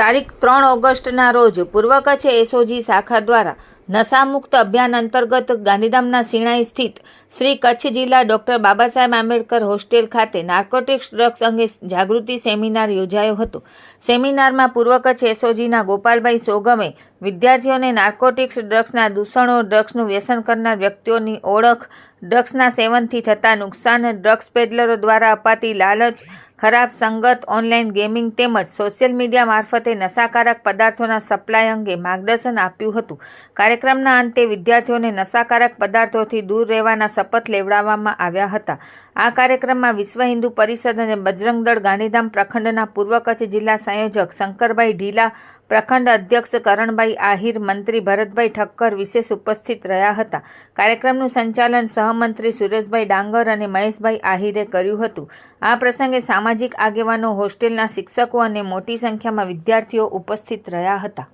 તારીખ 3 ઓગસ્ટના રોજ પૂર્વ કચ્છ એસઓજી શાખા દ્વારા નશામુક્ત અભિયાન અંતર્ગત ગાંધીધામના સિણાઈ સ્થિત શ્રી કચ્છ જિલ્લા ડૉક્ટર બાબા સાહેબ આંબેડકર હોસ્ટેલ ખાતે નાર્કોટિક્સ ડ્રગ્સ અંગે જાગૃતિ સેમિનાર યોજાયો હતો। સેમિનારમાં પૂર્વ કચ્છ એસઓજીના ગોપાલભાઈ સોગમે વિદ્યાર્થીઓને નાર્કોટિક્સ ડ્રગ્સના દૂષણો, ડ્રગ્સનું વ્યસન કરનાર વ્યક્તિઓની ઓળખ, ડ્રગ્સના સેવનથી થતા નુકસાન, ડ્રગ્સ પેડલરો દ્વારા અપાતી લાલચ, ખરાબ સંગત, ઓનલાઈન ગેમિંગ તેમજ સોશિયલ મીડિયા મારફતે નશાકારક પદાર્થોના સપ્લાય અંગે માર્ગદર્શન આપ્યું હતું। કાર્યક્રમના અંતે વિદ્યાર્થીઓને નશાકારક પદાર્થોથી દૂર રહેવાના શપથ લેવડાવવામાં આવ્યા હતા। આ કાર્યક્રમમાં વિશ્વ હિન્દુ પરિષદ અને બજરંગ દળ ગાંધીધામ પ્રખંડના પૂર્વ કચ્છ જિલ્લા સંયોજક શંકરભાઈ ઢીલા, પ્રખંડ અધ્યક્ષ કરણભાઈ આહિર, મંત્રી ભરતભાઈ ઠક્કર વિશેષ ઉપસ્થિત રહ્યા હતા। કાર્યક્રમનું સંચાલન સહમંત્રી સુરેશભાઈ ડાંગર અને મહેશભાઈ આહિરે કર્યું હતું। આ પ્રસંગે સામાજિક આગેવાનો, હોસ્ટેલના શિક્ષકો અને મોટી સંખ્યામાં વિદ્યાર્થીઓ ઉપસ્થિત રહ્યા હતા।